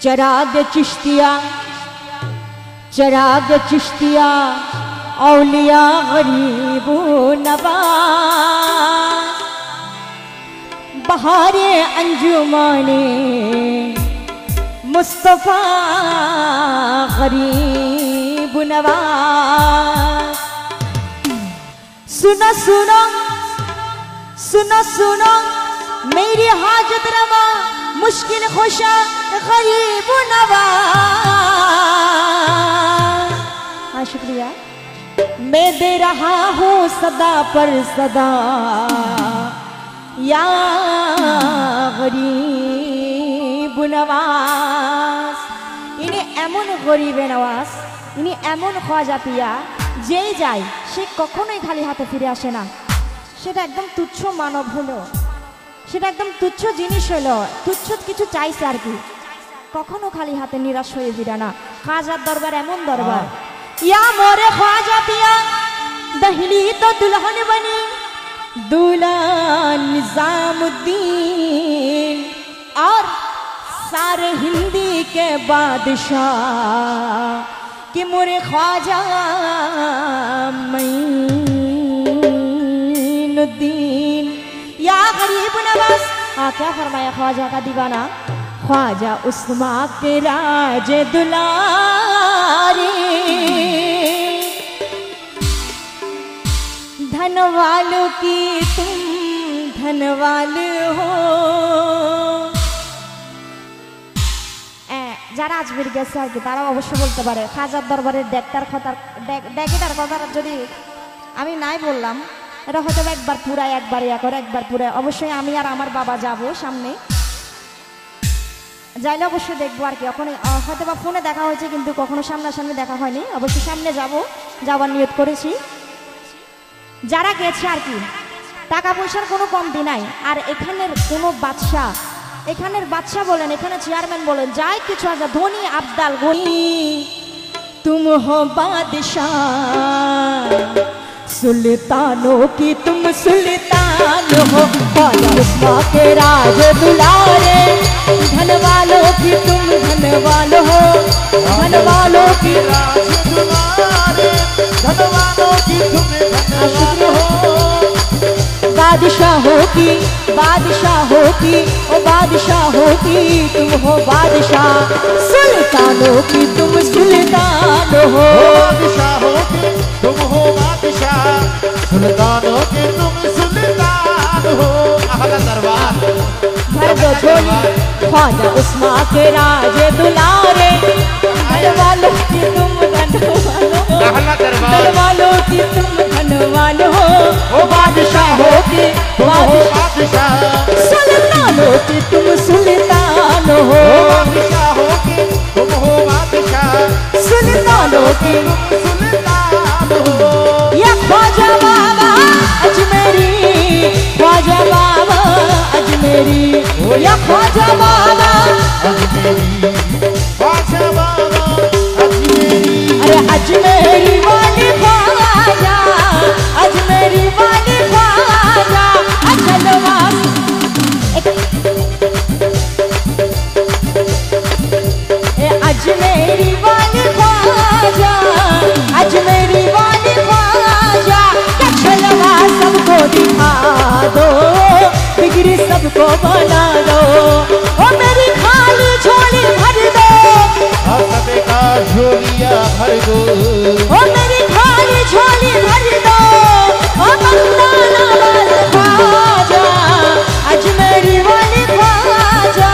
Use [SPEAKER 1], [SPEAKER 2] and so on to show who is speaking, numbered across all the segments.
[SPEAKER 1] चराग चिश्तिया औलिया गरीब नवाज बहारे अंजुमाने मुस्तफ़ा गरीब नवाज। सुनो सुनो सुनो सुनो मेरी हाजत रवा मुश्किल खुशा गरीब नवाज। हाँ शुक्रिया। मैं दे रहा हूँ सदा पर सदा या गरीब नवाज। इन्हें एमन गरीब नवाज, इन्हें एमन ख्वाजा पिया যেই যায় সে কখনোই খালি হাতে ফিরে আসে না। সেটা একদম তুচ্ছ মানব হলো, সেটা একদম তুচ্ছ জিনিস হলো, তুচ্ছ কিছু চাইছে আর কি, কখনো খালি হাতে নিরাশ হয়ে ফিরে না। খাজার দরবার এমন দরবার, या मोरे ख्वाजा पिया दहली तो दुल्हन बनी दूल्हा निजामुद्दीन और सारे हिंदी के बादशाह कि मोरे ख्वाजा मईनुद्दीन या गरीब नवाज। हाँ क्या फरमाया ख्वाजा का दीवाना, ख्वाजा उस्मा के राज दुलारे धन वालों की तुम धन वाले हो। যারা আজমির গেছে আর কি তারা অবশ্য বলতে পারে খাজার দরবারের ডেকটার কথা যদি আমি নাই বললাম, এটা হয়তো একবার পুরায় একবার ইয়া করে একবার পুরায়। অবশ্যই আমি আর আমার বাবা যাব সামনে, যাইলে অবশ্যই দেখবো আর কি। ওখানে হয়তো বা ফোনে দেখা হয়েছে কিন্তু কখনো সামনাসামনি দেখা হয়নি। অবশ্যই সামনে যাবার নিয়ত করেছি। যারা গেছে আর কি টাকা পয়সার কোনো কমতি নাই। আর এখানের কোনো বাদশাহ, এখানের বাদশাহ বলেন, এখানে চেয়ারম্যান বলেন, যাই কিছু আছে ধনী আবদাল গনি तुम हो बादशाह सुल्तानों की तुम सुल्तान हो। ख्वाजा उस्मा के राज दुलारे धन वालों की तुम धन वालो हो। धन वालों की राज दुलारे धन वालों की तुम धन वालो हो। बादशाहों की ओ बादशाहों की तुम हो बादशाह सुल्तानों की तुम सुल्तान हो।
[SPEAKER 2] बादशाहों की तुम हो बादशाह सुल्तानों की तुम सुल्तान हो। अहला दरबार
[SPEAKER 1] भर दो झोली ख्वाजा उस्मा के राज दुलारे धन वालों की तुम धन वालो।
[SPEAKER 2] अहला दरबार
[SPEAKER 1] धन वालों की तुम धन वालो हो।
[SPEAKER 2] ओ बादशाहों की तुम हो बादशाह
[SPEAKER 1] सुल्तानों की तुम सुल्तान हो।
[SPEAKER 2] बादशाहों की तुम हो बादशाह
[SPEAKER 1] सुल्तानों की
[SPEAKER 2] तुम सुल्तान हो।
[SPEAKER 1] या ख्वाजा बाबा अजमेरी ख्वाजा बाबा अजमेरी या ख्वाजा बाबा
[SPEAKER 2] अजमेरी ख्वाजा बाबा अजमेरी।
[SPEAKER 1] अरे अजमेरी वाली ख्वाजा अजमेरी वाली ख्वाजा अजलवा अजमेरी वाली ख्वाजा अजमेरी वाली ख्वाजा चलवा सबको दिखा दो बिगड़ी सबको बना दो। ओ मेरी खाली झोली भर दो
[SPEAKER 2] सबे का झोलिया भर दो।
[SPEAKER 1] ओ मेरी खाली झोली भर दो। ओ मस्ताना वाला ख्वाजा अजमेरी वाली ख्वाजा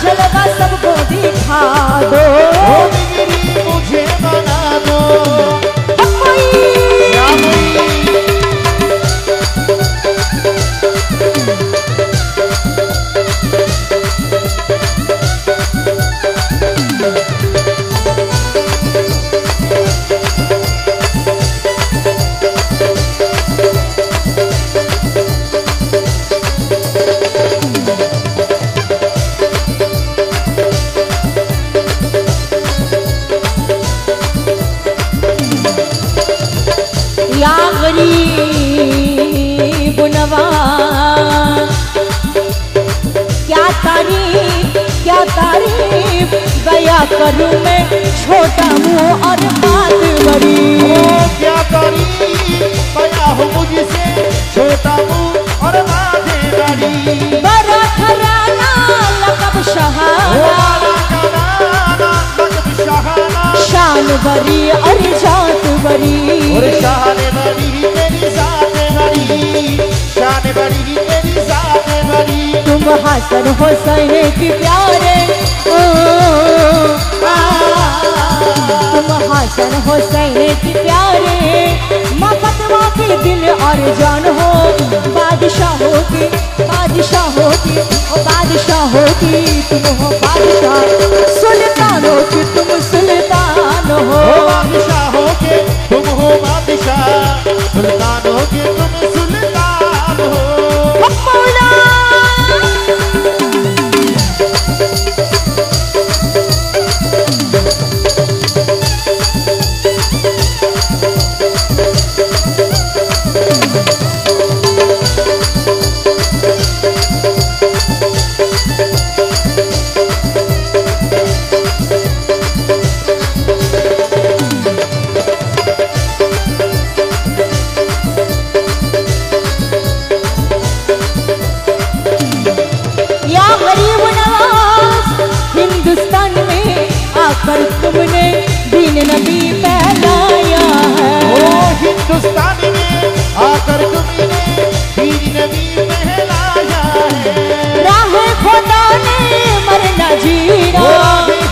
[SPEAKER 1] जलवा सबको दिखा दो।
[SPEAKER 2] ओ बिगड़ी मुझे बना दो।
[SPEAKER 1] गरीब नवाज क्या तारीफ गरीब, दया करूं मैं छोटा मुंह और बात बड़ी।
[SPEAKER 2] ओ क्या करी बया हो मुझसे छोटा मुंह और बातें बड़ी।
[SPEAKER 1] बड़ा घराना लकब शहाना, शान बड़ी और जात बड़ी।
[SPEAKER 2] और शान बड़ी तेरी जात बड़ी, शान बड़ी तेरी जात बड़ी।
[SPEAKER 1] तुम हसन हुसैन की प्यारे, तुम हसन हुसैन की प्यारे, माँ फतवा के दिल और जान हो। बादशाहों की, बादशाहों की, ओ बादशाहों की तुम हो बादशाह, सुल्तानों की तुम सुल्तान हो।
[SPEAKER 2] बादशाहों के तुम हो बादशाह, सुल्तानों के तुम सुल्तान हो।
[SPEAKER 1] मौला पर तुमने दीन नबी फैलाया है।
[SPEAKER 2] ओ हिंदुस्तान में आकर तुमने दीन नबी फैलाया है।
[SPEAKER 1] राह खुदा ने मरना जीना,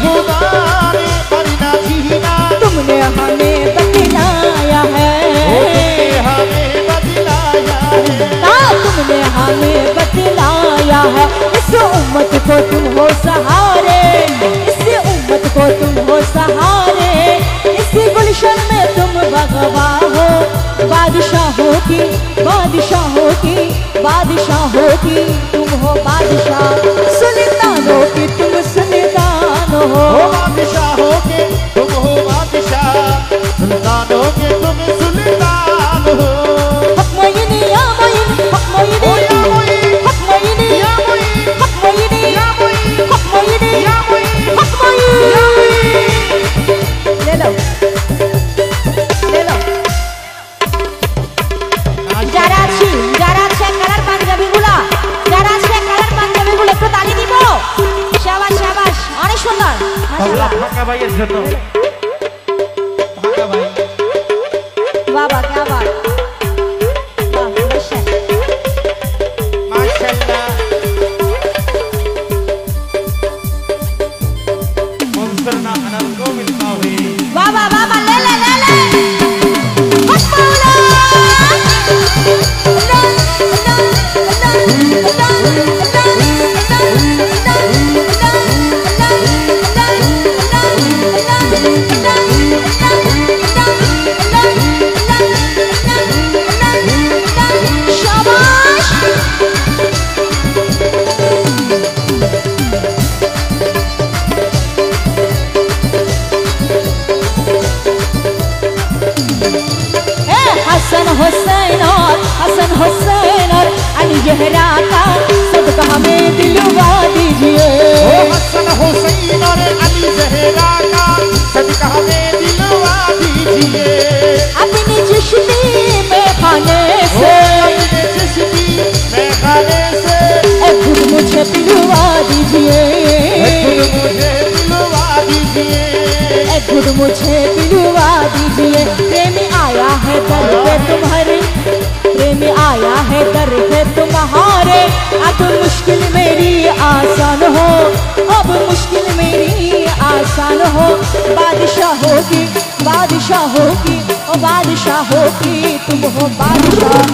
[SPEAKER 2] खुदा ने मरना जीना
[SPEAKER 1] तुमने हमें बतलाया है।
[SPEAKER 2] तुमने हमें बतलाया है।
[SPEAKER 1] तुमने हमें बतलाया है। इस उम्मत को तुम हो सहारे, इस उम्मत को तुम हो सहारे। इसी गुलशन में तुम भगवा हो। बादशाहों की, बादशाहों की, बादशाहों की तुम हो बादशाह, सुल्तानों की तुम सुल्तान हो।
[SPEAKER 2] बादशाहों के तुम हो बादशाह, सुल्तानों के तुम सुल्तान हो।
[SPEAKER 1] हक मोइनी या मोइनी, हक मोइनी या मोइनी, हक मोइनी या मोइनी, हक मोइनी या मोइनी, हक मोइनी या मोइनी, हक मोइनी या मोइनी। ले लो, ले लो। যারা আছে কালার পাঞ্জাবিগুলা, যারা আছে কালার পাঞ্জাবিগুলো একটু তালি দিব। শাবাশ শাবাশ, অনেক সুন্দর মাশাআল্লাহ।
[SPEAKER 2] ভাঙ্গা ভাইয়ের জন্য, ভাঙ্গা ভাই
[SPEAKER 1] বাবা কি আবার বাহ
[SPEAKER 2] माशाअल्लाह मंसूर ना अनल को मिलता हुई।
[SPEAKER 1] बाबा बाबा ले ले ले ले हक मौला शाबाश। हसन हुसैन और अली जहरा का सबका हमें दिलवा दीजिए।
[SPEAKER 2] हसन हुसैन और अली जहरा का सबका हमें दिलवा दीजिए।
[SPEAKER 1] अपनी चिश्ती में खाने से,
[SPEAKER 2] अपने चिश्ती में खाने से
[SPEAKER 1] खुद मुझे दिलवा दीजिए।
[SPEAKER 2] मुझे दिलवा दीजिए,
[SPEAKER 1] खुद मुझे दिलवा दीजिए। प्रेमी आया है दर पे तुम्हारे, प्रेमी आया है दर पे तुम्हारे। अब मुश्किल मेरी आसान हो, अब मुश्किल मेरी आसान हो। बादशाहों की, बादशाहों की, ओ बादशाहों की तुम हो बादशाह,